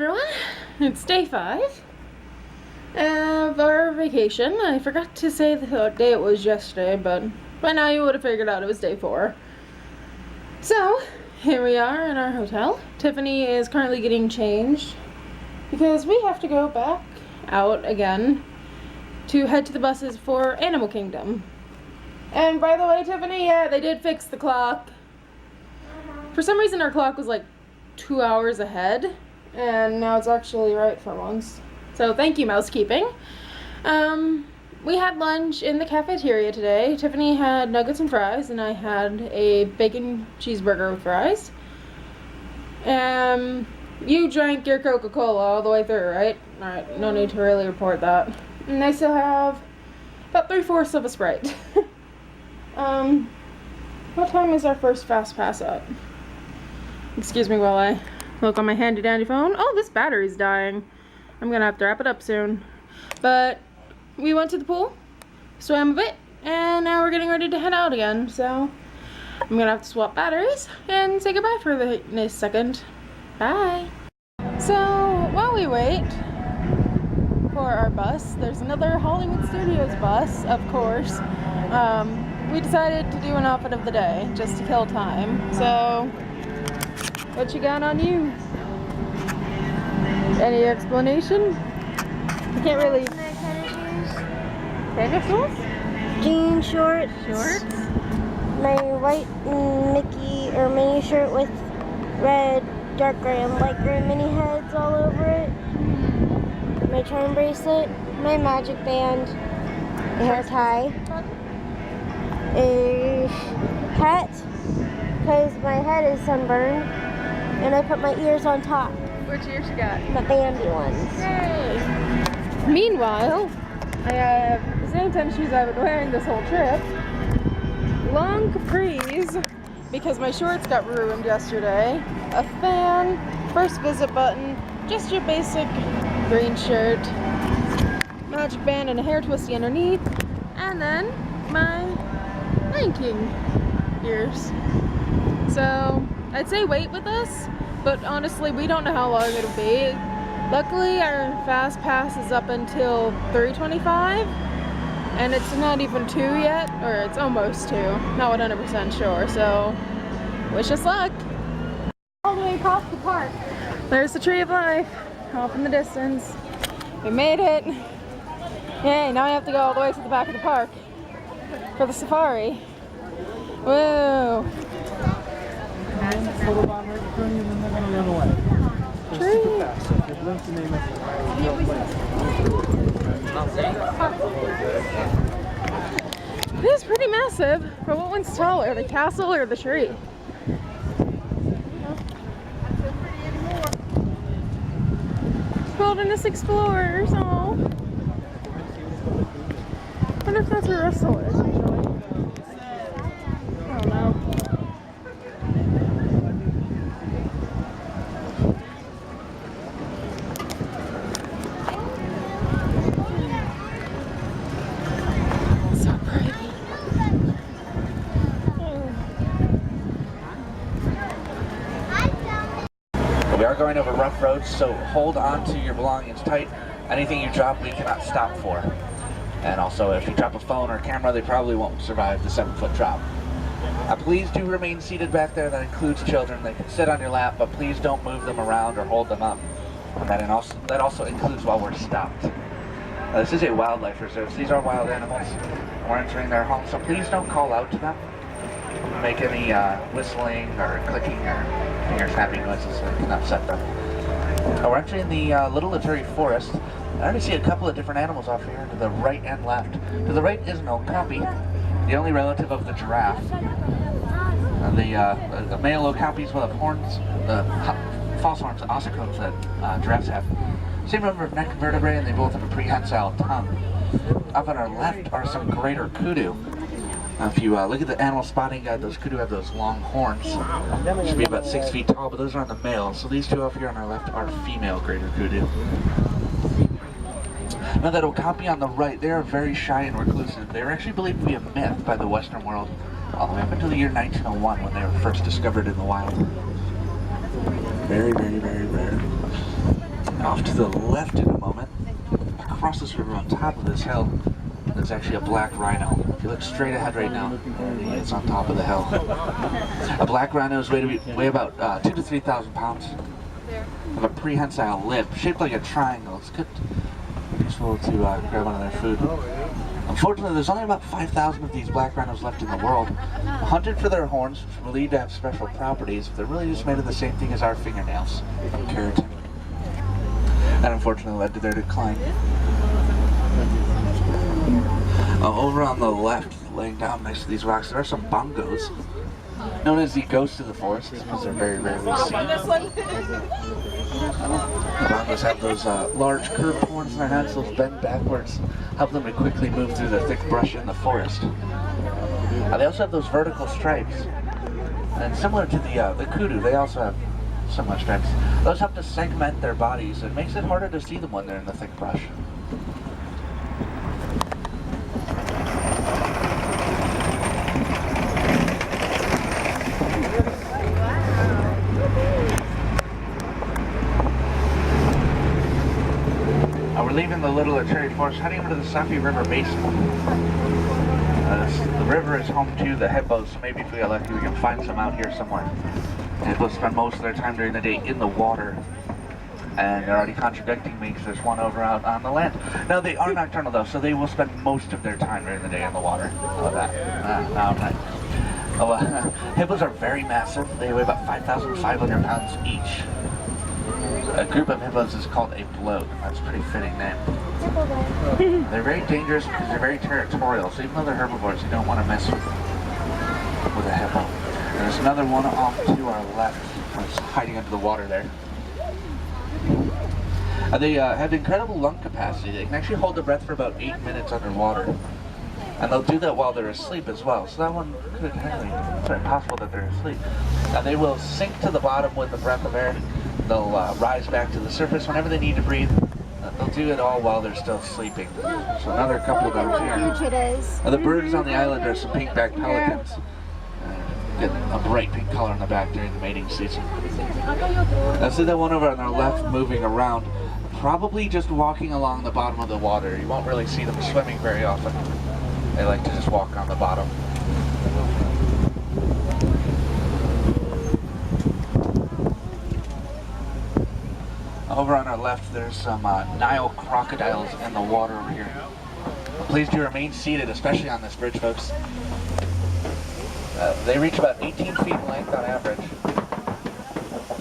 everyone, it's day 5 of our vacation. I forgot to say the day it was yesterday, but by now you would have figured out it was day 4. So, here we are in our hotel. Tiffany is currently getting changed because we have to go back out again to head to the buses for Animal Kingdom. And by the way, Tiffany, yeah, they did fix the clock. For some reason our clock was like 2 hours ahead, and now it's actually right for once. So thank you, mousekeeping. We had lunch in the cafeteria today. Tiffany had nuggets and fries, and I had a bacon cheeseburger with fries. You drank your Coca-Cola all the way through, right? Alright, no need to really report that. And I still have about 3/4 of a Sprite. What time is our first fast pass at? Excuse me while I look on my handy dandy phone. Oh, this battery's dying. I'm gonna have to wrap it up soon. But we went to the pool, swam a bit, and now we're getting ready to head out again. So I'm gonna have to swap batteries and say goodbye for a second. Bye. So while we wait for our bus, there's another Hollywood Studios bus, of course. We decided to do an outfit of the day just to kill time. So what you got on you? Any explanation? I can't really. Tennis shoes? Jean shorts. Shorts? My white Mickey or mini shirt with red, dark gray, and light gray mini heads all over it. My charm bracelet, my magic band, a hair tie, a hat because my head is sunburned, and I put my ears on top. Which ears you got? The bandy ones. Yay! Meanwhile, I have the same tennis shoes I've been wearing this whole trip. Long capris, because my shorts got ruined yesterday. A fan, first visit button, just your basic green shirt, magic band and a hair twisty underneath, and then my Lion King ears. So I'd say wait with us, but honestly we don't know how long it'll be. Luckily our fast pass is up until 3:25, and it's not even 2 yet, or it's almost 2, not 100% sure, so wish us luck. All the way across the park. There's the Tree of Life off in the distance. We made it. Yay, now I have to go all the way to the back of the park for the safari. Whoa. Tree. It is pretty massive, but what one's taller, the castle or the tree? Wilderness Explorers, oh. I wonder if that's where Russell is, actually. I don't know. So pretty. We are going over rough roads, so hold on to your belongings tight. Anything you drop, we cannot stop for. And also, if you drop a phone or camera, they probably won't survive the 7-foot drop. Please do remain seated back there. That includes children. They can sit on your lap, but please don't move them around or hold them up. And that also includes while we're stopped. This is a wildlife reserve. So these are wild animals. We're entering their home, so please don't call out to them. Make any whistling or clicking or finger snapping noises so it can upset them. We're entering the Little Laturi Forest. I already see a couple of different animals off here to the right and left. To the right is an okapi, the only relative of the giraffe. The male okapis will have horns, the false horns, the ossicones that giraffes have. Same number of neck vertebrae, and they both have a prehensile tongue. Up on our left are some greater kudu. If you look at the animal spotting guide, those kudu have those long horns. Should be about 6 feet tall, but those are on the male. So these two up here on our left are female greater kudu. Now that okapi on the right, they are very shy and reclusive. They were actually believed to be a myth by the Western world, all the way up until the year 1901 when they were first discovered in the wild. Very, very, very rare. Off to the left in a moment, across this river on top of this hill, there's actually a black rhino. If you look straight ahead right now, there he is on top of the hill. A black rhino is weigh about 2,000 to 3,000 pounds. Have a prehensile lip shaped like a triangle. It's good, useful to grab onto their food. Unfortunately, there's only about 5,000 of these black rhinos left in the world. Hunted for their horns, believed to have special properties, but they're really just made of the same thing as our fingernails, keratin. That unfortunately led to their decline. Over on the left, laying down next to these rocks, there are some bongos, known as the ghosts of the forest, because they're very rarely seen. The bongos have those large curved horns in their heads, those bend backwards, help them to quickly move through the thick brush in the forest. They also have those vertical stripes, and similar to the kudu, they also have similar stripes. Those help to segment their bodies. It makes it harder to see them when they're in the thick brush. We're leaving the Little Cherry Forest, heading over to the Safi River basin. The river is home to the hippos, so maybe if we get lucky we can find some out here somewhere. The hippos spend most of their time during the day in the water, and they're already contradicting me because there's one over out on the land. No, they are nocturnal though, so they will spend most of their time during the day in the water. How about that? No, I'm not. Hippos are very massive. They weigh about 5,500 pounds each. A group of hippos is called a bloat. That's a pretty fitting name. They're very dangerous because they're very territorial, so even though they're herbivores, you don't want to mess with a hippo. And there's another one off to our left, that's hiding under the water there. They have incredible lung capacity. They can actually hold their breath for about 8 minutes underwater. And they'll do that while they're asleep as well. So that one could it's very possible that they're asleep. And they will sink to the bottom with a breath of air. They'll rise back to the surface whenever they need to breathe. They'll do it all while they're still sleeping. So another couple down here. How huge it is. The birds on the island are some pink-backed pelicans. Get a bright pink color on the back during the mating season. See that one over on our left moving around, probably just walking along the bottom of the water. You won't really see them swimming very often. They like to just walk on the bottom. Over on our left, there's some Nile crocodiles in the water over here. Please do remain seated, especially on this bridge, folks. They reach about 18 feet in length on average.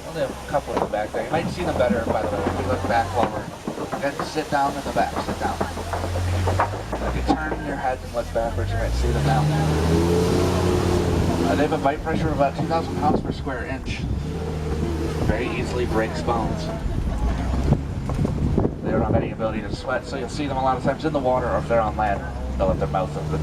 Only a couple in the back there. You might see them better, by the way, if you look back while we're going to sit down in the back. Sit down. If you turn your head and look backwards, you might see them now. They have a bite pressure of about 2,000 pounds per square inch. Very easily breaks bones. They don't have any ability to sweat, so you'll see them a lot of times in the water, or if they're on land, they'll have their mouth open.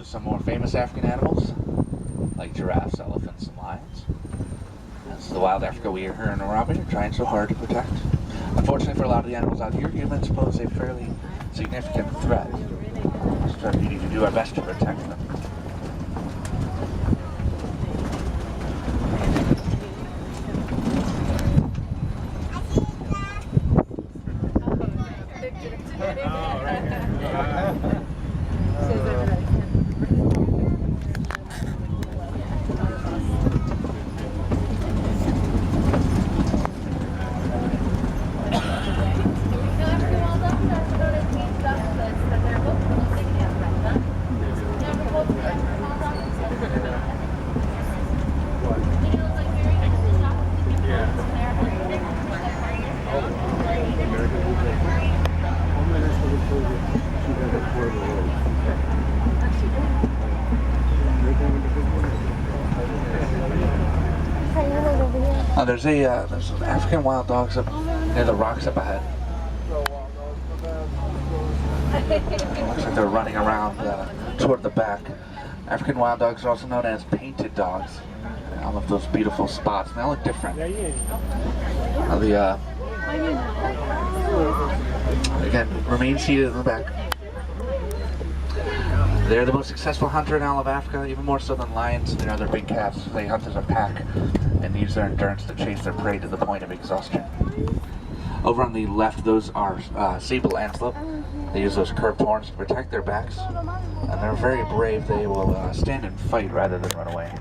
Some more famous African animals, like giraffes, elephants, and lions. That's the wild Africa we here in Robin are trying so hard to protect. Unfortunately for a lot of the animals out here, humans pose a fairly significant threat. So we need to do our best to protect them. There's some African wild dogs up near the rocks up ahead. Looks like they're running around toward the back. African wild dogs are also known as painted dogs. All of those beautiful spots. They all look different. Again, remain seated in the back. They're the most successful hunter in all of Africa, even more so than lions and other big cats. They hunt as a pack and use their endurance to chase their prey to the point of exhaustion. Over on the left, those are sable antelope. They use those curved horns to protect their backs, and they're very brave. They will stand and fight rather than run away.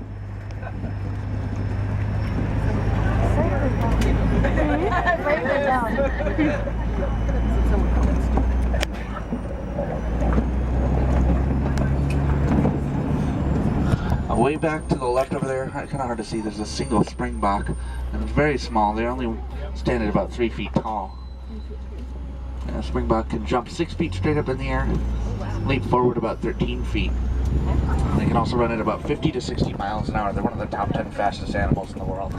Way back to the left over there, kind of hard to see, there's a single springbok, and it's very small. They only stand at about 3 feet tall. And a springbok can jump 6 feet straight up in the air, leap forward about 13 feet. They can also run at about 50 to 60 miles an hour. They're one of the top 10 fastest animals in the world.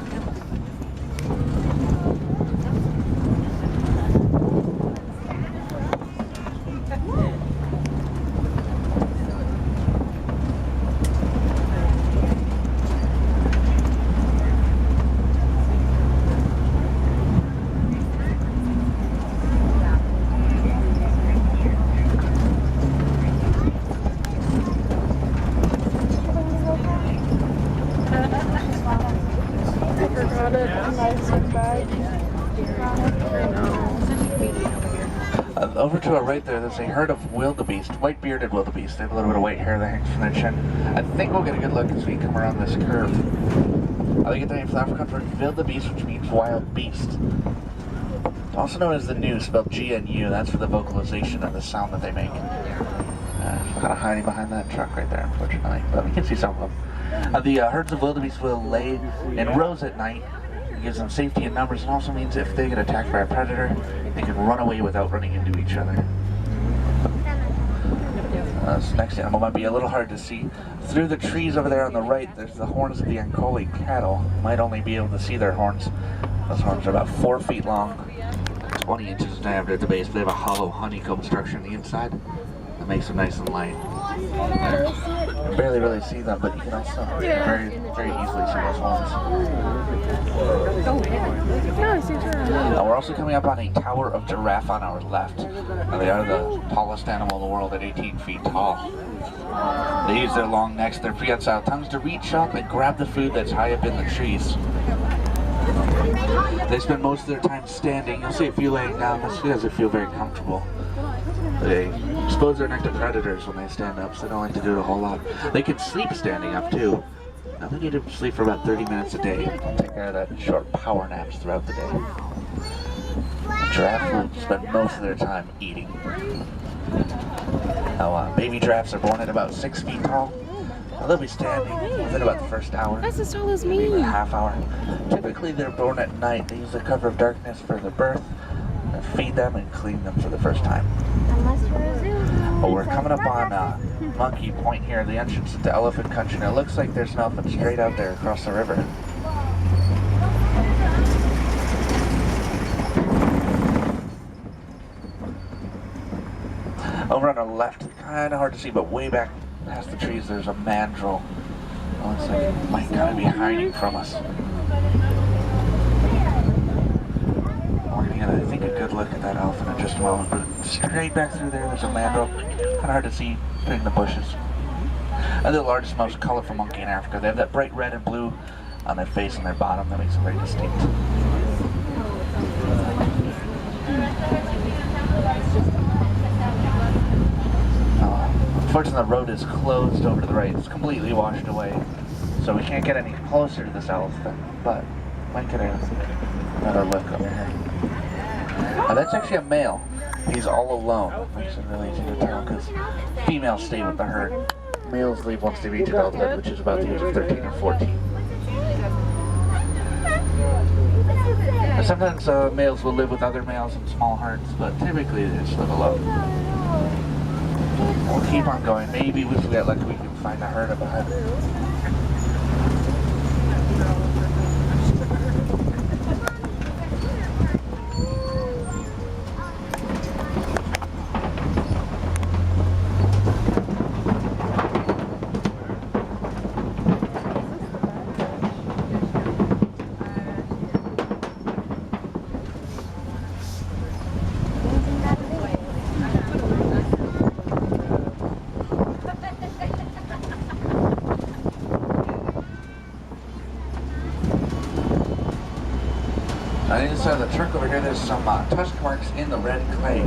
Over to our right there, there's a herd of wildebeest, white-bearded wildebeest. They have a little bit of white hair that hangs from their chin. I think we'll get a good look as we come around this curve. They get the name from the African word wildebeest, which means wild beast. Also known as the gnu, spelled G-N-U. That's for the vocalization of the sound that they make. Kind of hiding behind that truck right there, unfortunately, but we can see some of them. The herds of wildebeest will lay in rows at night. It gives them safety in numbers, and also means if they get attacked by a predator, they can run away without running into each other. This next animal might be a little hard to see. Through the trees over there on the right, there's the horns of the Ankole cattle. You might only be able to see their horns. Those horns are about 4 feet long, 20 inches in diameter at the base, but they have a hollow honeycomb structure on the inside that makes them nice and light. You can barely really see them, but you can also very easily see those horns. Now we're also coming up on a tower of giraffe on our left. Now they are the tallest animal in the world at 18 feet tall. They use their long necks, their prehensile tongues to reach up and grab the food that's high up in the trees. They spend most of their time standing. You'll see a few laying down. This doesn't feel very comfortable. They expose their neck to predators when they stand up, so they don't like to do it a whole lot. They can sleep standing up too. Now they need to sleep for about 30 minutes a day. Take care of that short power naps throughout the day. Giraffes will spend most of their time eating. Now baby giraffes are born at about 6 feet tall. Now, they'll be standing within about the first hour. That's as tall as me. Maybe a half hour. Typically they're born at night. They use the cover of darkness for their birth. Feed them and clean them for the first time. Well, we're coming up on Monkey Point here, the entrance to the elephant country. Now it looks like there's an elephant straight out there across the river. Over on our left, kind of hard to see, but way back past the trees, there's a mandrill. It looks like it might kind of be hiding from us. I think a good look at that elephant in just a moment, but straight back through there, there's a mandrill. Kind of hard to see between the bushes. They're the largest, most colorful monkey in Africa. They have that bright red and blue on their face and their bottom that makes them very distinct. Unfortunately, the road is closed over to the right. It's completely washed away, so we can't get any closer to this elephant, but we might get another look over here. That's actually a male. He's all alone. Makes it really easy to tell because females stay with the herd. Males leave once they reach adulthood, which is about the age of 13 or 14. Sometimes males will live with other males in small herds, but typically they just live alone. We'll keep on going. Maybe if we get lucky we can find a herd up ahead. On the inside of the trunk over here, there's some tusk marks in the red clay.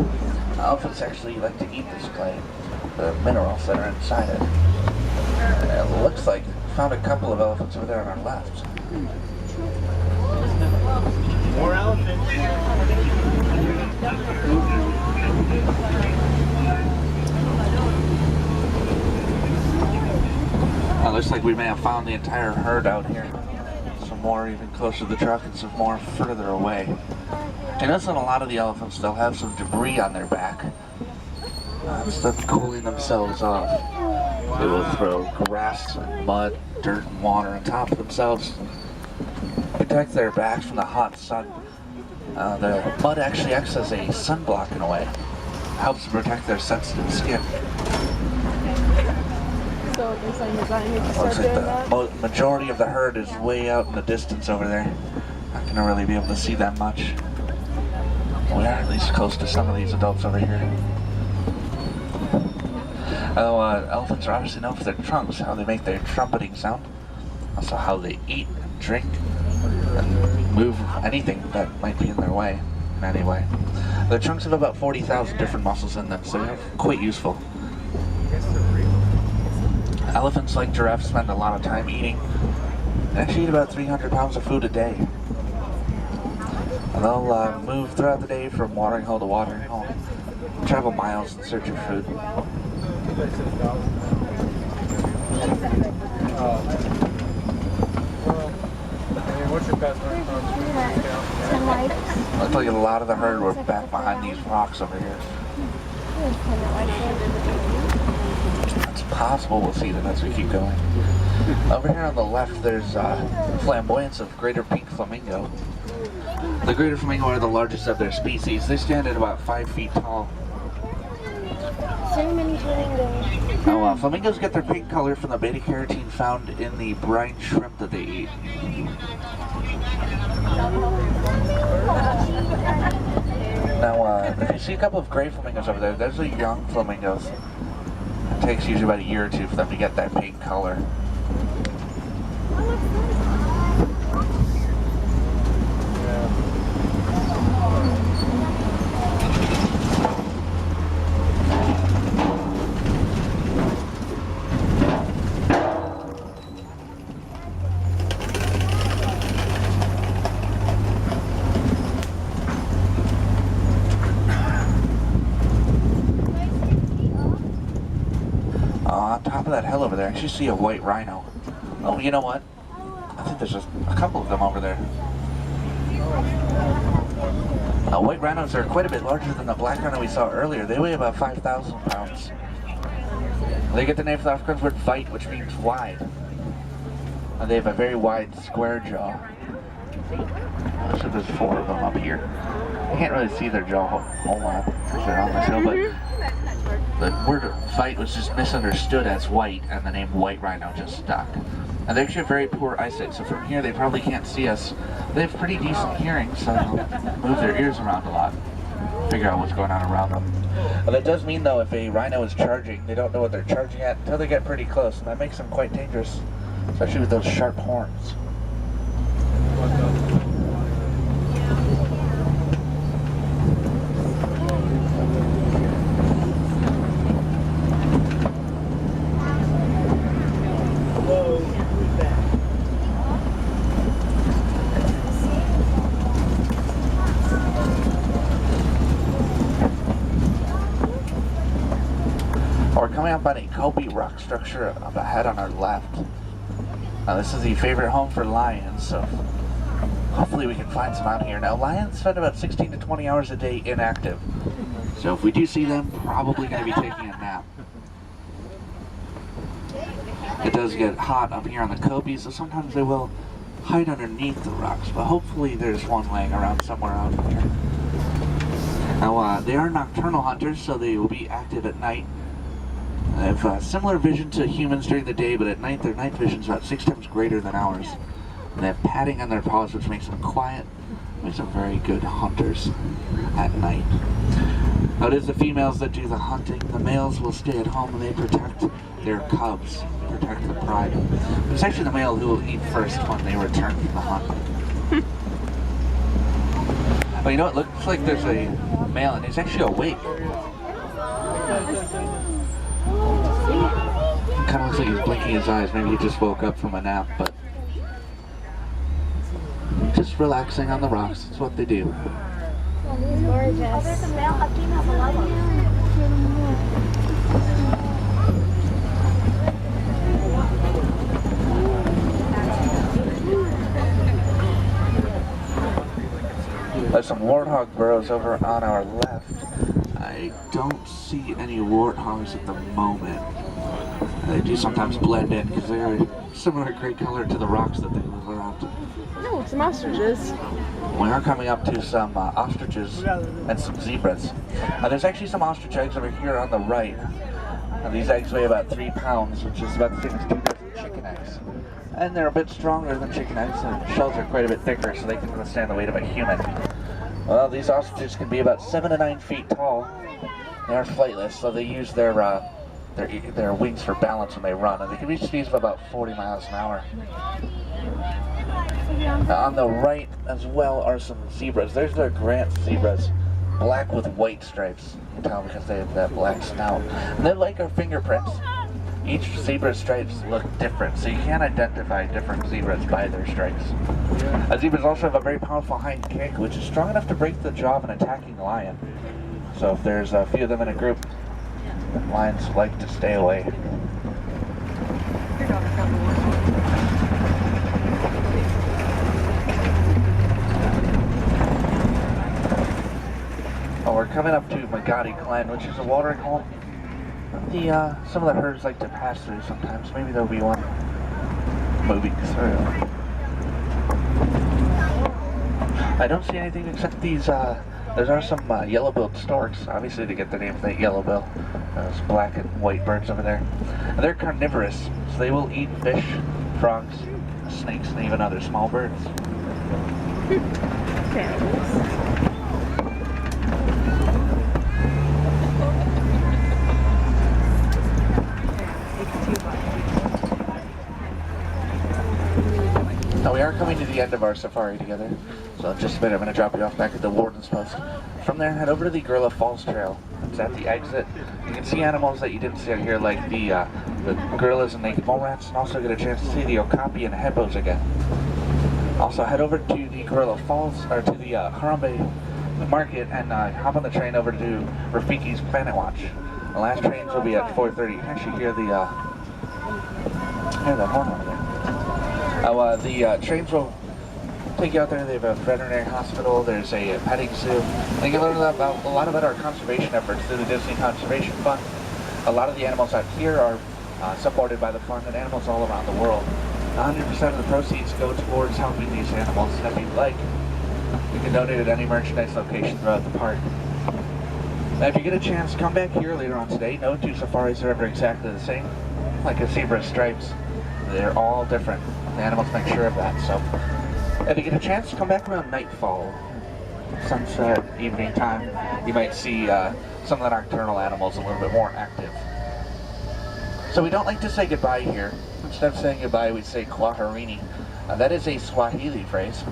Elephants actually like to eat this clay, the minerals that are inside it. It looks like we found a couple of elephants over there on our left. More elephants. Looks like we may have found the entire herd out here. Some more even closer to the truck and some more further away. I notice that a lot of the elephants, they'll have some debris on their back. Instead of cooling themselves off, they will throw grass, and mud, dirt, and water on top of themselves. Protect their backs from the hot sun. The mud actually acts as a sunblock in a way. Helps to protect their sensitive skin. So what you're saying is I need to start Looks like doing that? the majority of the herd is way out in the distance over there. Not gonna really be able to see that much. We are at least close to some of these adults over here. Elephants are obviously known for their trunks, how they make their trumpeting sound. Also how they eat and drink and move anything that might be in their way in any way. Their trunks have about 40,000 different muscles in them, so they're quite useful. Elephants, like giraffes, spend a lot of time eating. They actually eat about 300 pounds of food a day. And they'll move throughout the day from watering hole to watering hole. Travel miles in search of food. What's your best one? Looks like a lot of the herd were back behind these rocks over here. It's possible we'll see them as we keep going. Over here on the left, there's flamboyance of greater pink flamingo. The greater flamingo are the largest of their species. They stand at about 5 feet tall. So many flamingos. Now, flamingos get their pink color from the beta carotene found in the brine shrimp that they eat. Now, if you see a couple of gray flamingos over there, those are young flamingos. It takes usually about a year or two for them to get that pink color. On top of that hill over there, I actually see a white rhino. Oh, you know what? I think there's just a couple of them over there. White rhinos are quite a bit larger than the black rhino we saw earlier. They weigh about 5,000 pounds. They get the name from the Afrikaans word weit, which means wide. And they have a very wide, square jaw. I'm sure there's 4 of them up here. I can't really see their jaw a whole lot because they're on this hill, but the word weit was just misunderstood as white, and the name white rhino just stuck. And they actually have very poor eyesight, so from here they probably can't see us. They have pretty decent hearing, so they'll move their ears around a lot, figure out what's going on around them. But that does mean, though, if a rhino is charging, they don't know what they're charging at until they get pretty close, and that makes them quite dangerous, especially with those sharp horns. We're coming up on a copy rock structure up ahead on our left. Now this is the favorite home for lions, so hopefully we can find some out here. Now lions spend about 16 to 20 hours a day inactive, so if we do see them, probably going to be taking a nap. It does get hot up here on the copies, so sometimes they will hide underneath the rocks, but hopefully there's one laying around somewhere out here. Now they are nocturnal hunters, so they will be active at night. They have similar vision to humans during the day, but at night their night vision is about 6 times greater than ours. And they have padding on their paws, which makes them quiet, makes them very good hunters at night. Now it is the females that do the hunting. The males will stay at home and they protect their cubs, protect the pride. It's actually the male who will eat first when they return from the hunt. But you know, it looks like there's a male and he's actually awake. Kind of looks like he's blinking his eyes. Maybe he just woke up from a nap, but just relaxing on the rocks. That's what they do. He's gorgeous. Oh, there's a male, a female below him. There's some warthog burrows over on our left. I don't see any warthogs at the moment. They do sometimes blend in because they're a similar gray color to the rocks that they live around. No, some ostriches. We are coming up to some ostriches and some zebras. There's actually some ostrich eggs over here on the right. These eggs weigh about 3 pounds, which is about the same as 2 dozen chicken eggs. And they're a bit stronger than chicken eggs, and the shells are quite a bit thicker, so they can withstand the weight of a human. Well, these ostriches can be about 7 to 9 feet tall. They are flightless, so they use their wings for balance when they run, and they can reach speeds of about 40 miles an hour. On the right as well are some zebras. There's their Grant zebras, black with white stripes. You can tell because they have that black snout. And they're like our fingerprints. Each zebra's stripes look different, so you can't identify different zebras by their stripes. Zebras also have a very powerful hind kick, which is strong enough to break the jaw of an attacking lion. So if there's a few of them in a group, lions like to stay away. Oh, we're coming up to Magadi Glen, which is a watering hole. Some of the herds like to pass through sometimes. Maybe there'll be one moving through. I don't see anything except these, there are some yellow-billed storks, obviously to get the name of that yellow-bill. Those black and white birds over there. And they're carnivorous, so they will eat fish, frogs, snakes, and even other small birds. Cannibals. Now we are coming to the end of our safari together, so in just a minute I'm going to drop you off back at the Warden's Post. From there, head over to the Gorilla Falls Trail. It's at the exit. You can see animals that you didn't see out here, like the gorillas and naked mole rats, and also get a chance to see the okapi and hippos again. Also, head over to the Gorilla Falls, or to the Harambe Market, and hop on the train over to Rafiki's Planet Watch. The last trains will be at 4:30. You can actually hear the horn over there. The trains will take you out there. They have a veterinary hospital, there's a petting zoo. And you can learn a lot about our conservation efforts through the Disney Conservation Fund. A lot of the animals out here are supported by the fund, and animals all around the world. 100% of the proceeds go towards helping these animals, and if you'd like, you can donate at any merchandise location throughout the park. Now if you get a chance, come back here later on today. No two safaris are ever exactly the same. Like a zebra's stripes, they're all different. The animals make sure of that, so if you get a chance, come back around nightfall, sunset, evening time. You might see some of the nocturnal animals a little bit more active. So we don't like to say goodbye here. Instead of saying goodbye, we say kwaherini. That is a Swahili phrase.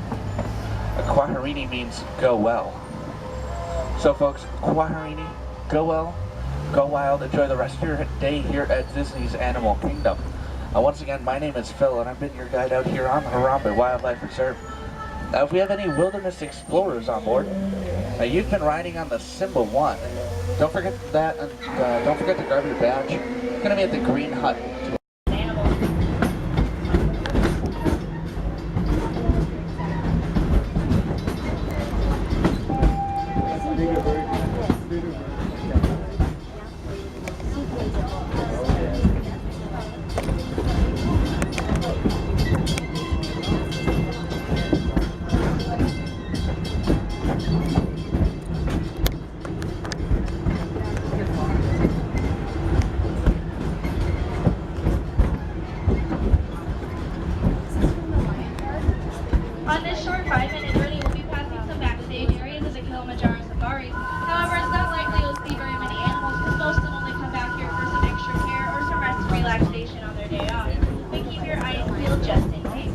Kwaherini means go well. So folks, kwaherini, go well, go wild, enjoy the rest of your day here at Disney's Animal Kingdom. Once again, my name is Phil, and I've been your guide out here on Harambe Wildlife Reserve. If we have any wilderness explorers on board, you've been riding on the Simba 1. Don't forget that, and don't forget to grab your badge. It's going to be at the Green Hut. On this short 5-minute journey, we'll be passing some backstage areas of the Kilimanjaro Safari. However, it's not likely you'll see very many animals because most of them only come back here for some extra care or some rest and relaxation on their day off. But keep your eyes peeled just in case.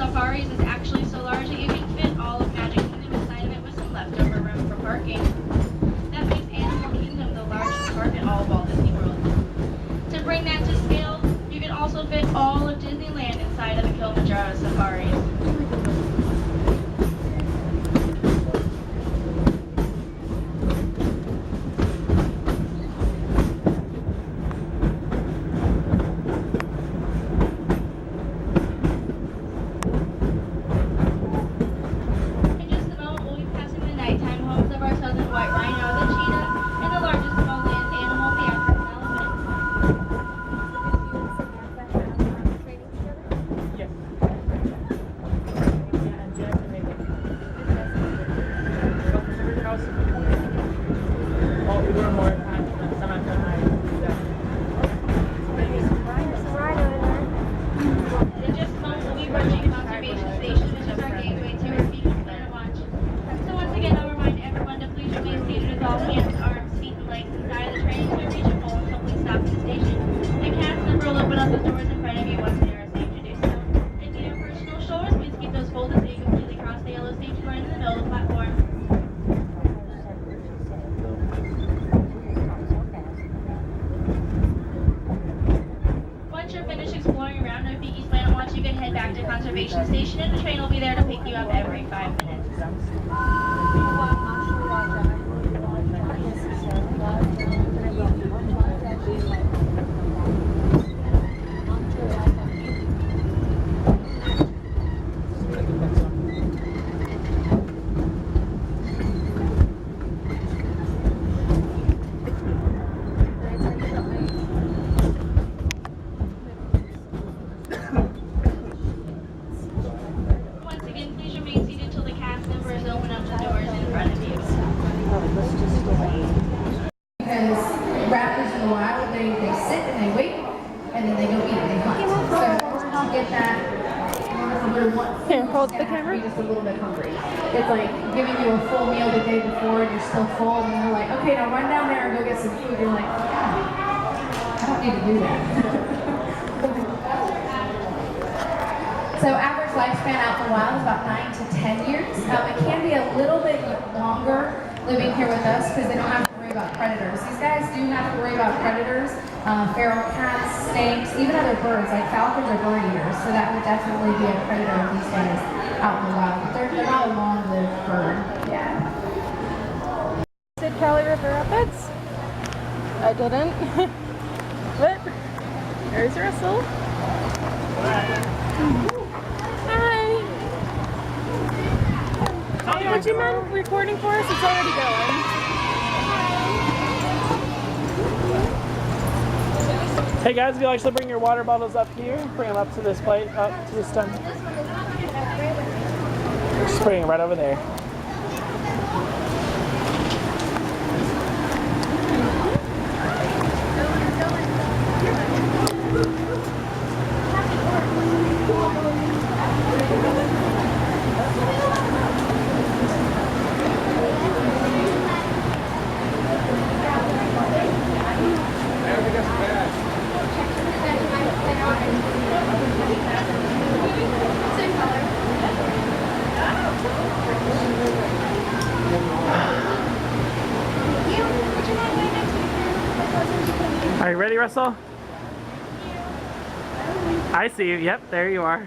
Safaris is actually so large that you can fit all of Magic Kingdom inside of it with some leftover room for parking. That makes Animal Kingdom the largest park in all of Walt Disney World. To bring that to scale, you can also fit all of Disneyland inside of the Kilimanjaro Safaris. Conservation station, and the train will be there to pick you up every 5 minutes. Here, hold the camera. Just a little bit hungry. It's like giving you a full meal the day before and you're still full, and they're like, okay, now run down there and go get some food. You're like, I don't need to do that. So average lifespan out in the wild is about 9 to 10 years. It can be a little bit longer living here with us because they don't have to worry about predators. These guys do have to worry about predators, feral cats, snakes, even other birds, like falcons are bird eaters, so that would definitely be a predator of these days out in the wild. But they're not a long-lived bird. Yeah. Did Cali Ripa Rapids? I didn't. What? There's Russell. Hi. Hey, would you mind recording for us? It's already going. Hey guys, if you actually bring your water bottles up here, bring them up to this plate, up to this stand. Just bring it right over there. Are you ready, Russell? I see you. Yep, there you are.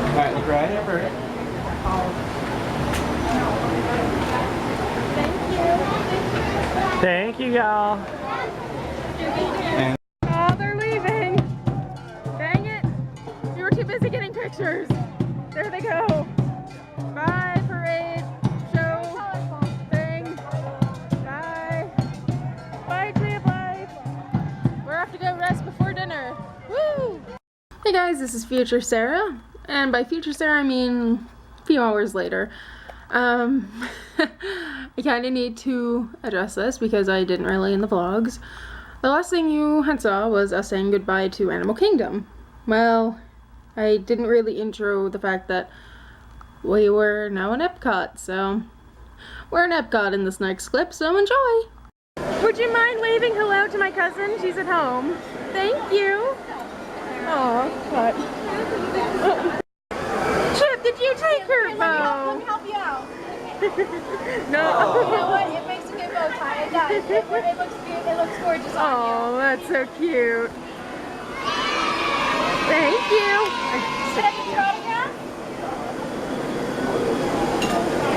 All right, look right over it. Thank you, y'all. Oh, they're leaving. Dang it. You were too busy getting pictures. There they go. Bye, parade, show, thing. Bye. Bye, tree of life. We're off to go rest before dinner. Woo! Hey guys, this is Future Sarah. And by Future Sarah, I mean a few hours later. I kind of need to address this because I didn't really in the vlogs. The last thing you had saw was us saying goodbye to Animal Kingdom. Well, I didn't really intro the fact that we were now in Epcot, so We're in Epcot in this next clip, so enjoy. Would you mind waving hello to my cousin? She's at home. Thank you. Aw, what? Chip, did you take her bow? Let me help you out. No. You know what? It makes a good bow tie. It does. It looks good. It looks gorgeous on you. Oh, that's so cute. Thank you. Should I get your autograph?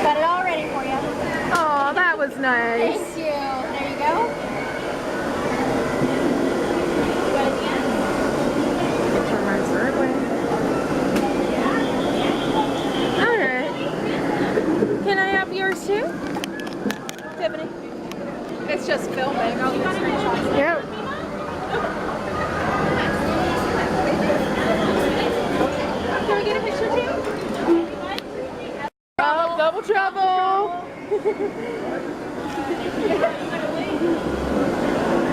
Got it all ready for you. Oh, that was nice. Thank you. There you go. You got it again? Turn my shirt away. Alright. Can I have yours too? Tiffany? It's just filming. I'll get screenshots. Yep. Can we get a picture too? Oh, double trouble!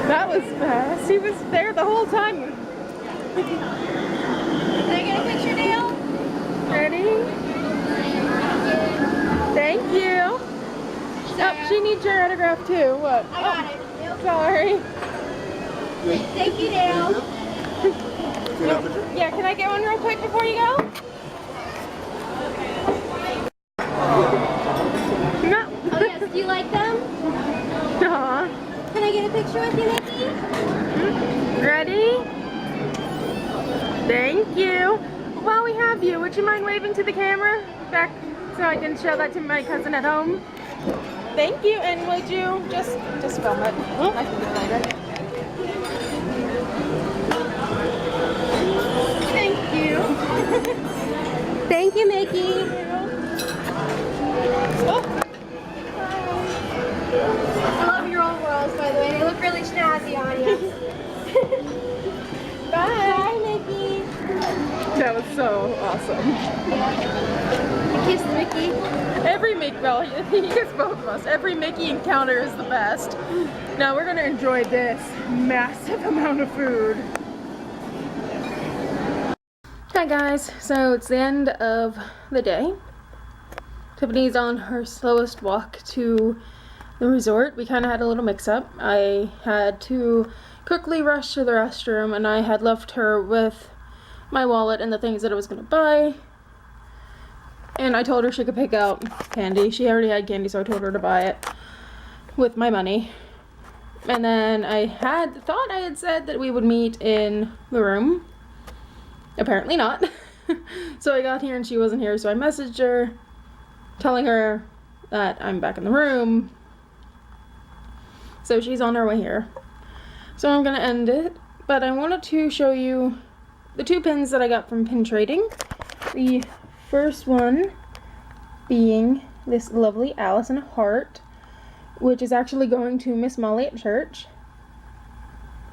That was fast. He was there the whole time. Can I get a picture, Dale? Ready? Thank you. Oh, she needs your autograph too. What? I got it. Oh, sorry. Thank you, Dale. Yeah, can I get one real quick before you go? No. Oh, yes. Do you like them? Aw. Can I get a picture with you, Nikki? Ready? Thank you. While we have you, would you mind waving to the camera back so I can show that to my cousin at home? Thank you, and would you just film it? I can do it later. Thank you. Thank you, Mickey. Oh. I love your old worlds, by the way. They look really snazzy on you. Bye. Bye, Mickey. That was so awesome. Kiss Mickey. Every Mickey, well, he gets both of us. Every Mickey encounter is the best. Now we're gonna enjoy this massive amount of food. Hi guys, so it's the end of the day. Tiffany's on her slowest walk to the resort. We kind of had a little mix-up. I had to quickly rush to the restroom, and I had left her with my wallet and the things that I was gonna buy. And I told her she could pick out candy. She already had candy, so I told her to buy it with my money. And then I thought I had said that we would meet in the room. Apparently not. So I got here and she wasn't here, so I messaged her telling her that I'm back in the room. So she's on her way here. So I'm gonna end it, but I wanted to show you the two pins that I got from pin trading. The first one being this lovely Alice in a heart, which is actually going to Miss Molly at church.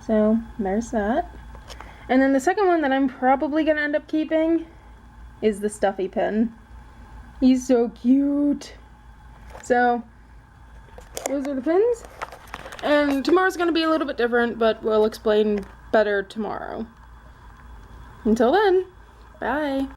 So there's that. And then the second one that I'm probably gonna end up keeping is the Stuffy pin. He's so cute. So those are the pins. And tomorrow's gonna be a little bit different, but we'll explain better tomorrow. Until then, bye.